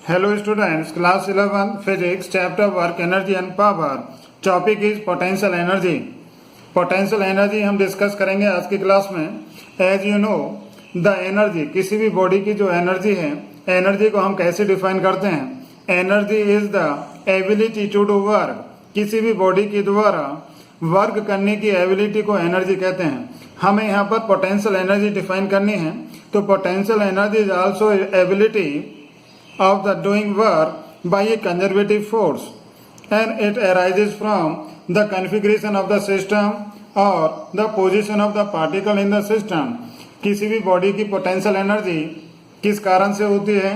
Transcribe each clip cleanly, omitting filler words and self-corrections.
Hello students, class 11 physics chapter work energy and power. Topic is potential energy. Potential energy हम discuss करेंगे आज की class में. As you know, the energy किसी भी body की जो एनर्जी है, एनर्जी को हम कैसे डिफाइन करते हैं? Energy is the ability to do work. किसी भी बॉडी के द्वारा वर्क करने की एबिलिटी को एनर्जी कहते हैं. हमें यहाँ पर पोटेंशियल एनर्जी डिफाइन करनी है. तो potential energy is also ability of the doing work by a conservative force, and it arises from the configuration of the system or the position of the particle in the system. किसी भी body की potential energy किस कारण से होती है?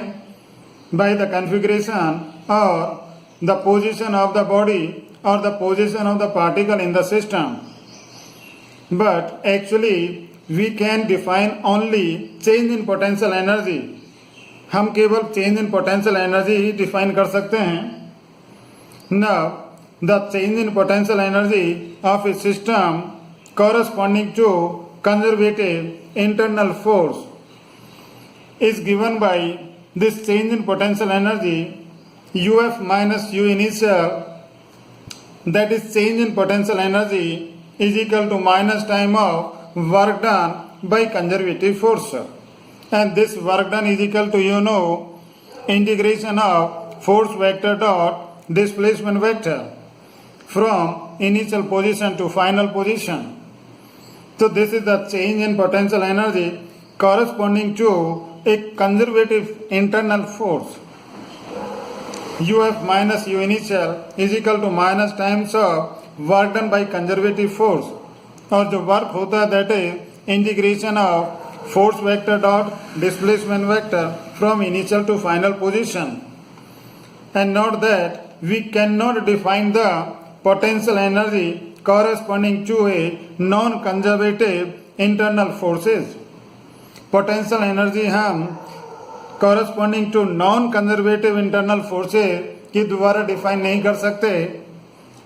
by the configuration or the position of the body or the position of the particle in the system. But actually we can define only change in potential energy. हम केवल change in potential energy ही define कर सकते हैं. Now the change in potential energy of a system corresponding to conservative internal force is given by this change in potential energy uf minus u initial, that is change in potential energy is equal to minus time of work done by conservative force. And this work done is equal to integration of force vector dot displacement vector from initial position to final position. So this is the change in potential energy corresponding to a conservative internal force. uf minus u initial is equal to minus times of work done by conservative force, और जो work होता है that is integration of force vector dot displacement vector from initial to final position. And note that we cannot define the potential energy corresponding to a non-conservative internal forces. Potential energy हम corresponding to non-conservative internal forces के द्वारा define नहीं कर सकते.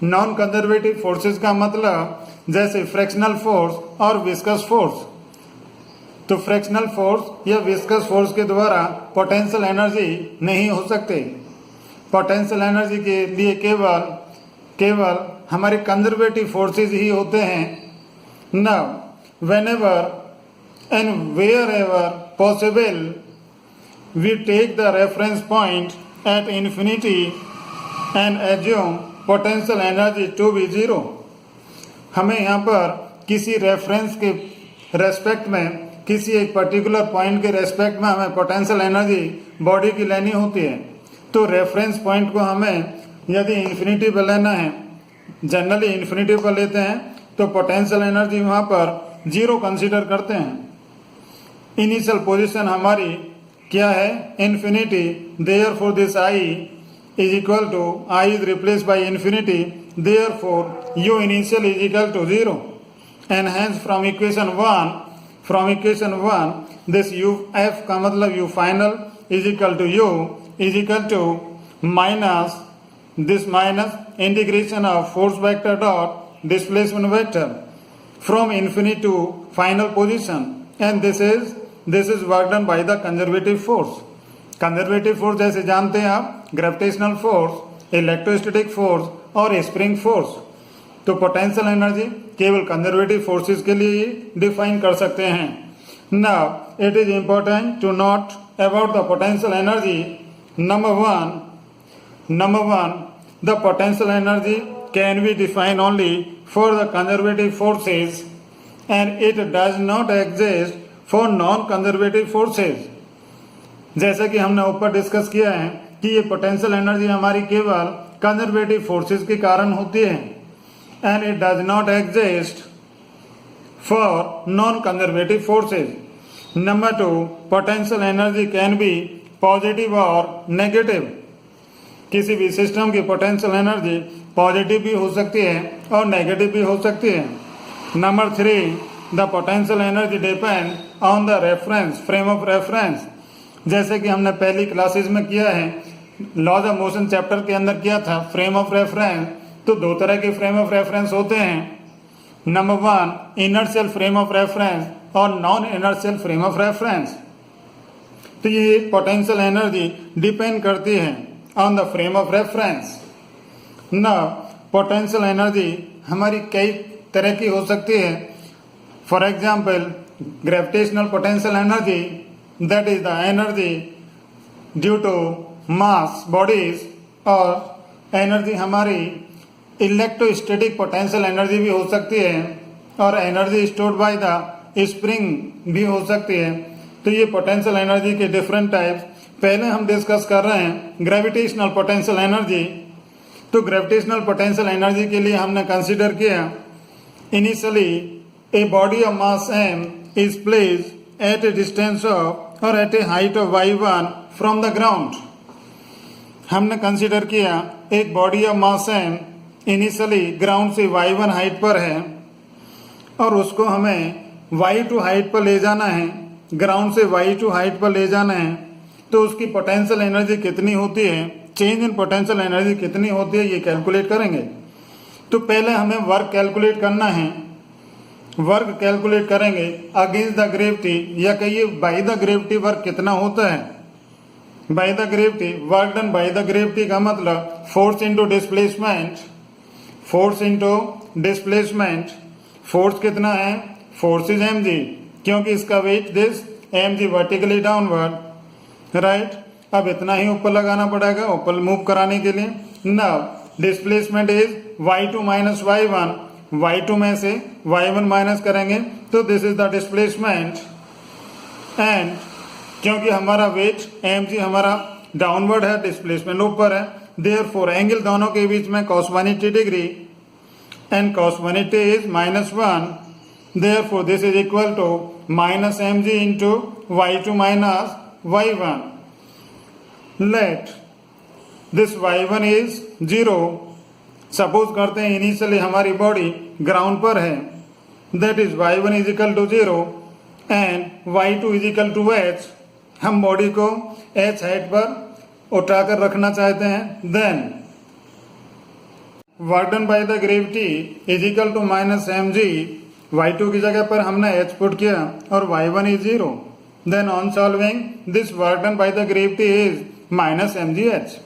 non-conservative forces का मतलब जैसे fractional force और विस्कस फोर्स. तो फ्रैक्शनल फोर्स या विस्कस फोर्स के द्वारा पोटेंशियल एनर्जी नहीं हो सकते. पोटेंशियल एनर्जी के लिए केवल हमारे कंजर्वेटिव फोर्सेस ही होते हैं. Now whenever and wherever possible we take the reference point at infinity and assume potential energy to be zero. हमें यहाँ पर किसी रेफरेंस के रेस्पेक्ट में, किसी एक पर्टिकुलर पॉइंट के रेस्पेक्ट में हमें पोटेंशियल एनर्जी बॉडी की लेनी होती है. तो रेफरेंस पॉइंट को हमें यदि इन्फिनिटी पर लेना है, जनरली इन्फिनिटी पर लेते हैं, तो पोटेंशियल एनर्जी वहाँ पर जीरो कंसीडर करते हैं. इनिशियल पोजीशन हमारी क्या है? Infinity. Therefore this I is equal to I is replace by infinity. Therefore U initial is equal to zero. And hence from equation 1 this uf का मतलब u final is equal to minus integration of force vector dot displacement vector from infinity to final position. And this is work done by the conservative force. conservative force जैसे जानते हैं आप, gravitational force, electrostatic force और spring force. तो potential energy केवल conservative forces के लिए ही डिफाइन कर सकते हैं. Now it is important to note about the potential energy. Number one the potential energy can be define only for the conservative forces and it does not exist for non conservative forces. जैसा कि हमने ऊपर discuss किया है कि ये potential energy हमारी केवल कंजर्वेटिव फोर्सेस के कारण होती है, and it does not exist for non-conservative forces. Number 2, potential energy can be positive or negative. किसी भी सिस्टम की पोटेंशियल एनर्जी पॉजिटिव भी हो सकती है और नेगेटिव भी हो सकती है. Number 3, the potential energy depend on the reference frame of reference. जैसे कि हमने पहली क्लासेस में किया है, लॉज ऑफ मोशन चैप्टर के अंदर किया था, फ्रेम ऑफ रेफरेंस. तो दो तरह के फ्रेम ऑफ रेफरेंस होते हैं. Number 1, inertial frame of reference और non inertial frame of reference. तो ये पोटेंशियल एनर्जी डिपेंड करती है on the frame of reference. ना पोटेंशियल एनर्जी हमारी कई तरह की हो सकती है। For example gravitational potential energy, that is the energy due to mass bodies, और एनर्जी हमारी इलेक्ट्रोस्टैटिक पोटेंशियल एनर्जी भी हो सकती है, और energy stored by the spring भी हो सकती है। तो ये पोटेंशियल एनर्जी के डिफरेंट टाइप्स पहले हम डिस्कस कर रहे हैं ग्रेविटेशनल पोटेंशियल एनर्जी। तो ग्रेविटेशनल पोटेंशियल एनर्जी के लिए हमने कंसीडर किया initially a body of mass m is placed at a distance of और at a height of y1 from the ground. हमने कंसीडर किया एक body of mass m initially ground से y1 height पर है, और उसको हमें y2 हाइट पर ले जाना है, ग्राउंड से y2 हाइट पर ले जाना है। तो उसकी पोटेंशियल एनर्जी कितनी होती है, चेंज इन पोटेंशियल एनर्जी कितनी होती है, ये कैलकुलेट करेंगे। तो पहले हमें वर्क कैलकुलेट करना है। वर्क कैलकुलेट करेंगे अगेंस्ट द ग्रेविटी, या कहिए बाय द ग्रेविटी वर्क कितना होता है। By the gravity work done by the gravity का मतलब force into displacement, force into displacement. Force कितना है, फोर्स इज mg, क्योंकि इसका weight this mg vertically downward, right. अब इतना ही ऊपर लगाना पड़ेगा ऊपर मूव कराने के लिए। Now displacement is y2 minus y1, y2 में से y1 माइनस करेंगे तो this is the displacement. And क्योंकि हमारा वेट mg हमारा डाउनवर्ड है, डिस्प्लेसमेंट ऊपर है, देयरफॉर एंगल दोनों के बीच में cos 180 degree, and cos 180 is -1, therefore this is equal to minus mg into y2 minus y1. Let this y1 is 0. Suppose करते हैं इनिशियली हमारी बॉडी ग्राउंड पर है, that is y1 is equal to 0 and y2 is equal to h। हम body को h height पर उठाकर रखना चाहते हैं। Then work done by the gravity is equal to minus mg, y2 की जगह पर हमने h पुट किया और y1 is 0। Then on solving this work done by the gravity is minus mgh,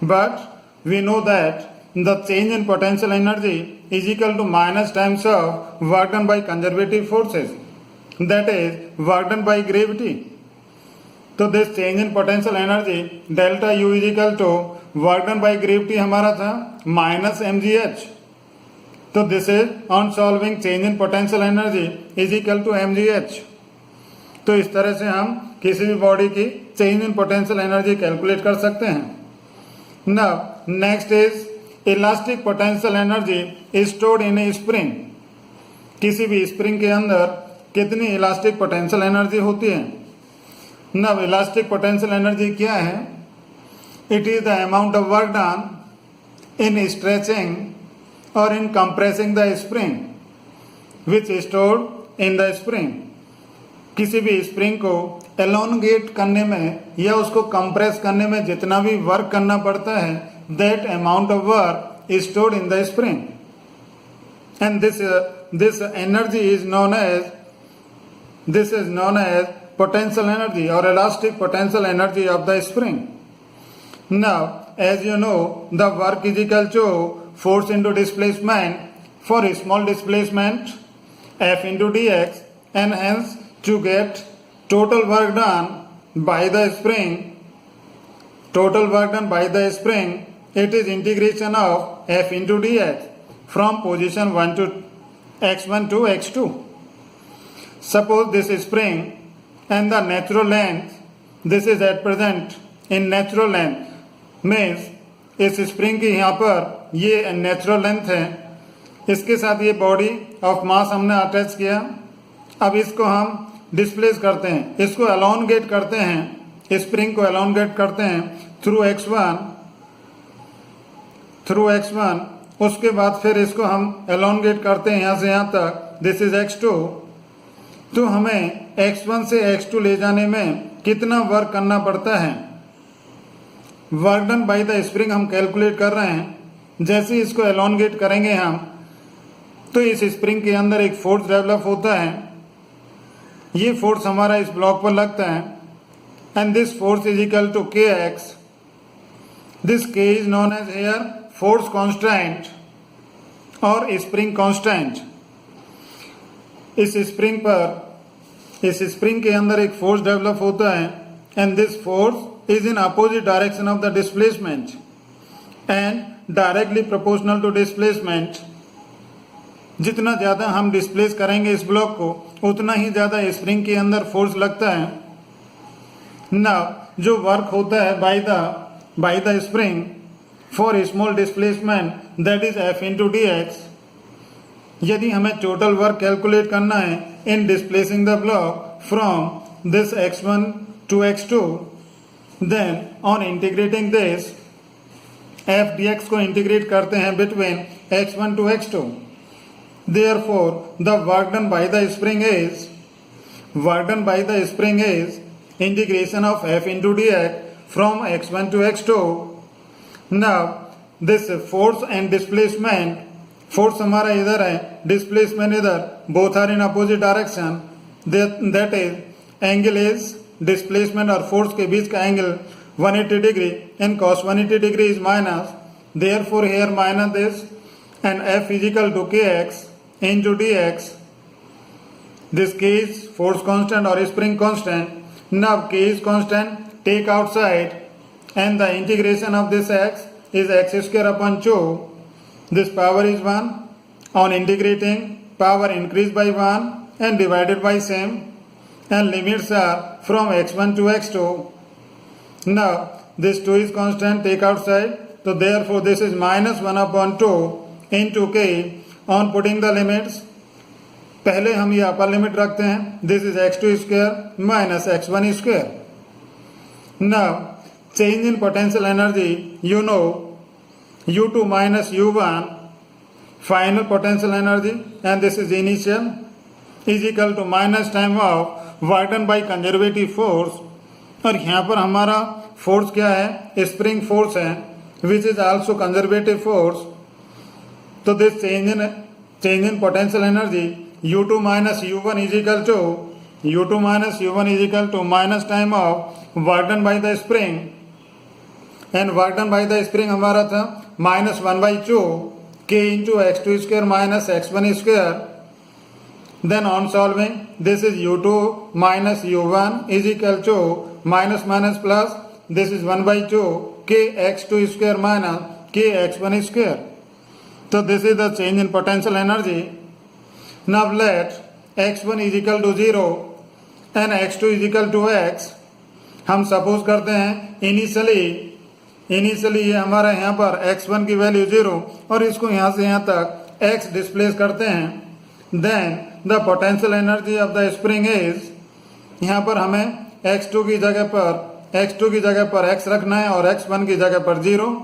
but we know that the change in potential energy is equal to minus times of work done by conservative forces, that is work done by gravity. तो this change in potential energy delta U is equal to work done by gravity हमारा था minus mgh। तो this is on solving change in potential energy is equal to mgh। तो इस तरह से हम किसी भी बॉडी की change in potential energy calculate कर सकते हैं। Now next is elastic potential energy is stored in A spring. किसी भी स्प्रिंग के अंदर कितनी इलास्टिक पोटेंशियल एनर्जी होती है। नव इलास्टिक पोटेंशियल एनर्जी क्या है, it is the amount of work done in stretching और in compressing the spring which stored in the spring. किसी भी स्प्रिंग को एलोंगेट करने में या उसको कंप्रेस करने में जितना भी वर्क करना पड़ता है, that amount of work is stored in the spring, and this energy is known as potential energy or elastic potential energy of the spring. Now as you know, the work is equal to force into displacement. For a small displacement F into dx, and hence to get total work done by the spring, it is integration of F into dx from position 1 to x1 to x2. Suppose this is spring and the natural length, this is at present in natural length, means इस spring की यहाँ पर ये natural length है, इसके साथ ये body of मास हमने अटैच किया। अब इसको हम डिस्प्लेस करते हैं, इसको एलोंगेट करते हैं, स्प्रिंग को एलोंगेट करते हैं थ्रू x1, उसके बाद फिर इसको हम एलोंगेट करते हैं यहाँ से यहाँ तक, दिस इज x2। तो हमें x1 से x2 ले जाने में कितना वर्क करना पड़ता है, work done by the spring हम कैलकुलेट कर रहे हैं। जैसे ही इसको एलोंगेट करेंगे हम, तो इस स्प्रिंग के अंदर एक फोर्स डेवलप होता है। ये फोर्स हमारा इस ब्लॉक पर लगता है and this force is equal to kx. This k is known as here force constant और स्प्रिंग कांस्टेंट. इस स्प्रिंग के अंदर एक फोर्स डेवलप होता है and this force is in opposite direction of the displacement and directly proportional to displacement. जितना ज़्यादा हम डिस्प्लेस करेंगे इस ब्लॉक को उतना ही ज़्यादा स्प्रिंग के अंदर फोर्स लगता है. ना जो वर्क होता है by the spring for small displacement that is F into d x. यदि हमें टोटल वर्क कैलकुलेट करना है in displacing the block from this x1 to x2, then on integrating this F d x को integrate करते हैं between x1 to x2. Therefore, the work done by the spring is integration of f into dx from x1 to x2. Now, this force and displacement, force हमारा इधर है, displacement इधर, both are in opposite direction. That is, angle is displacement और force के बीच का angle 180 degree and cos 180 degree is minus. Therefore, here minus this and f is equal to kx into dx. This k is force constant or spring constant. Now k is constant, take outside and the integration of this x is x square upon 2. This power is 1. On integrating, power increased by 1 and divided by same and limits are from x1 to x2. Now this 2 is constant, take outside. So therefore this is minus 1 upon 2 into k. On putting the limits, पहले हम ये अपर limit रखते हैं. This is x2 square minus x1 square. Now change in potential energy, you know u2 minus u1 final potential energy and this is initial is equal to minus time of work done by conservative force. और यहाँ पर हमारा force क्या है? Spring force है which is also conservative force. So this change in potential energy u2 minus u1 is equal to minus time of work done by the spring, and work done by the spring हमारा था minus 1 by 2 k into x2 square minus x1 square. Then on solving, this is u2 minus u1 is equal to minus plus, this is 1 by 2 k x2 square minus k x1 square. So this is the change in potential energy. Now let x1 is equal to 0 and x2 is equal to x. हम suppose करते हैं initially ये हमारा यहाँ पर x1 की value 0 और इसको यहाँ से यहाँ तक x डिस्प्लेस करते हैं. Then the potential energy of the spring is, यहाँ पर हमें x2 की जगह पर x रखना है और x1 की जगह पर 0.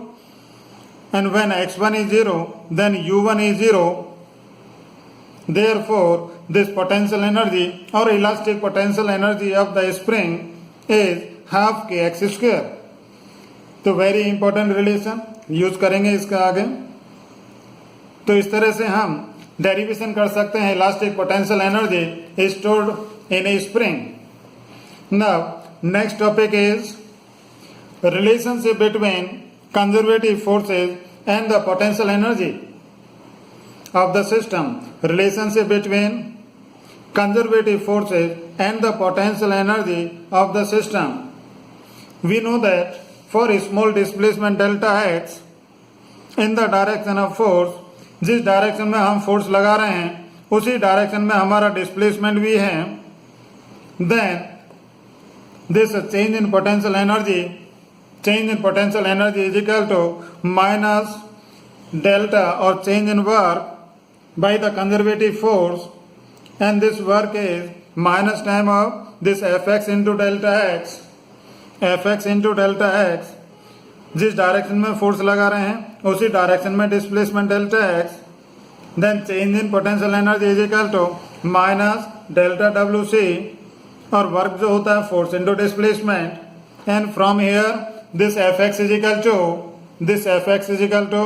And when x1 is 0, then u1 is 0. Therefore, this potential energy or elastic potential energy of the spring is half kx square. तो वेरी इंपॉर्टेंट रिलेशन यूज करेंगे इसका आगे. तो इस तरह से हम डेरिवेशन कर सकते हैं elastic potential energy stored in A spring. Now next topic is relationship between conservative forces and the potential energy of the system. Relationship between conservative forces and the potential energy of the system. We know that for a small displacement delta x in the direction of force, जिस direction में हम force लगा रहे हैं उसी direction में हमारा displacement भी है. Then this change in potential energy is equal to minus delta or change in work by the conservative force, and this work is minus time of this fx into delta x. जिस direction में force लगा रहे हैं उसी direction में displacement delta x. Then change in potential energy is equal to minus delta WC और work जो होता है force into displacement. And from here this fx is equal to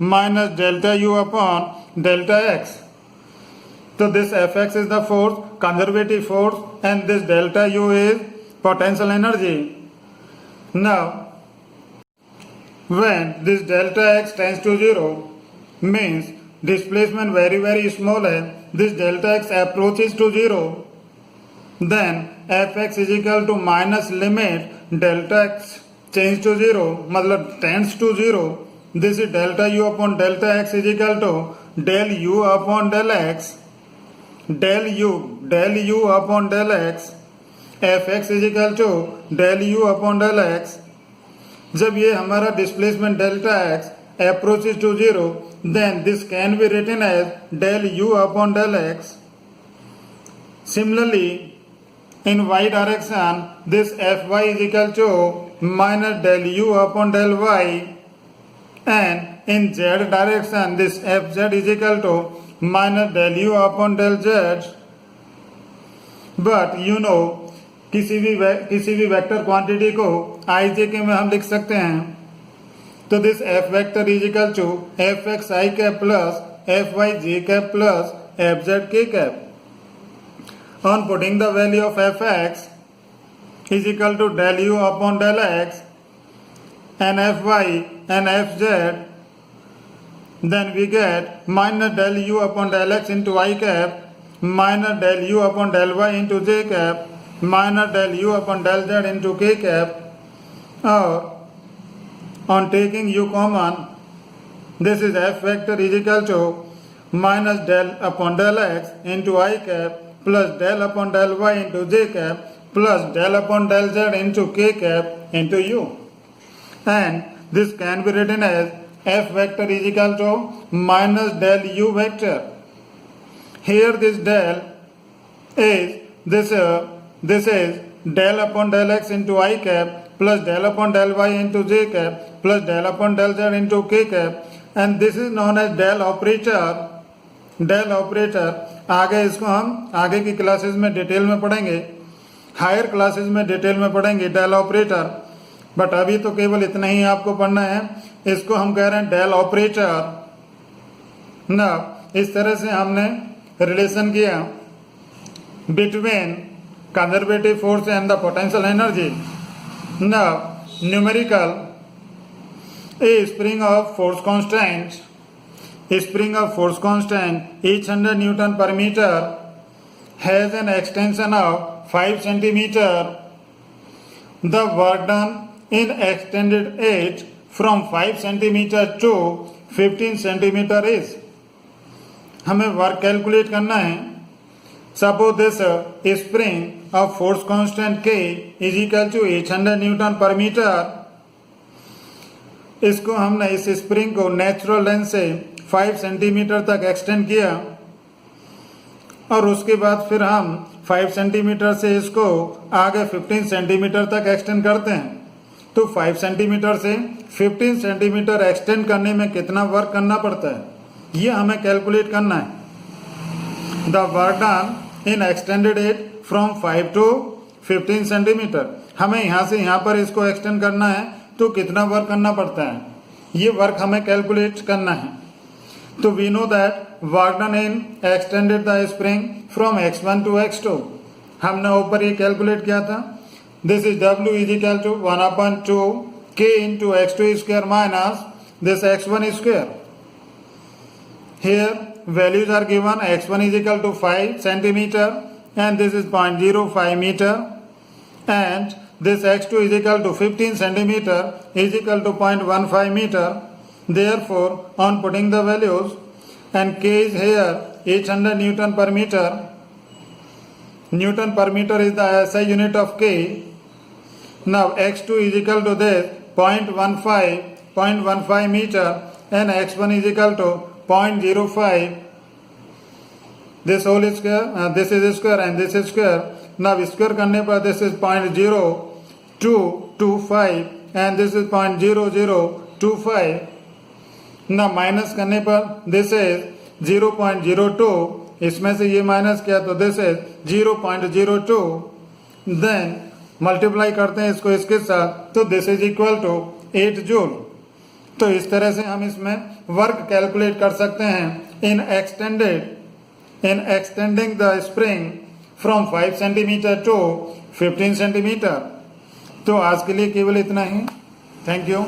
minus delta u upon delta x. So this fx is the force, conservative force, and this delta u is potential energy. Now, when this delta x tends to 0, means displacement very small है, this delta x approaches to 0, then fx is equal to minus limit delta x change to 0, मतलब tends to 0, this is delta u upon delta x is equal to del u upon del x, del u upon del x, fx is equal to del u upon del x. जब ये हमारा displacement delta x approaches to 0, then this can be written as del u upon del x. Similarly, in y direction, this fy is equal to minus del u upon del y, and in z direction, this fz is equal to minus del u upon del z. But you know, किसी भी vector quantity को आई जे के में हम लिख सकते हैं. तो this F vector is equal to F x i cap plus F y j cap plus F z k cap. On putting the value of F x is equal to del u upon del x and F y and F z, then we get minus del u upon del x into I cap minus del u upon del y into j cap minus del u upon del z into k cap, or on taking u common, this is f vector is equal to minus del upon del x into I cap plus del upon del y into j cap plus del upon del z into k cap into u, and this can be written as f vector is equal to minus del u vector. Here this del is this is del upon del x into I cap plus del upon del y into j cap plus del upon del z into k cap, and this is known as del operator. del operator आगे इसको हम आगे की classes में detail में पढ़ेंगे, higher classes में detail में पढ़ेंगे del operator, बट अभी तो केवल इतना ही आपको पढ़ना है. इसको हम कह रहे हैं del operator. ना इस तरह से हमने रिलेशन किया between conservative force and the potential energy. Now, numerical, a spring of force constant, each 100 Newton per meter has an extension of 5 centimeter. The work done in extended it from 5 centimeter to 15 centimeter is. हमें work calculate करना है. Suppose this spring of force constant K is equal to 800 Newton per meter. इसको हमने इस spring को natural length से 5 centimetre तक extend किया, और उसके बाद फिर हम 5 सेंटीमीटर से इसको आगे 15 सेंटीमीटर तक एक्सटेंड करते हैं. तो 5 सेंटीमीटर से 15 सेंटीमीटर एक्सटेंड करने में कितना वर्क करना पड़ता है, ये हमें कैलकुलेट करना है. The work done in extended it from 5 to 15 centimetre. हमें यहाँ से यहाँ पर इसको एक्सटेंड करना है, तो कितना वर्क करना पड़ता है, ये वर्क हमें कैलकुलेट करना है. तो we know that work done in extended the spring from x1 to x2. हमने ऊपर ये कैलकुलेट किया था. This is W is equal to 1/2 K into x2 square minus this x1 square. Here values are given. x1 is equal to 5 centimeter and this is 0.05 meter, and this x2 is equal to 15 centimeter is equal to 0.15 meter. Therefore, on putting the values, and K is here 800 Newton per meter. Newton per meter is the SI unit of K. Now x2 is equal to this 0.15 meter, and x1 is equal to 0.05. This whole square, this is square and this is square. Now square करने पर this is 0.0225 and this is 0.0025. Now minus करने पर this is 0.02. इसमें से ये minus किया तो this is 0.02. Then multiply करते हैं इसको इसके साथ, तो this is equal to 8 joule. तो इस तरह से हम इसमें वर्क कैलकुलेट कर सकते हैं in extending the spring from 5 centimeter to 15 centimetre. तो आज के लिए केवल इतना ही। Thank you.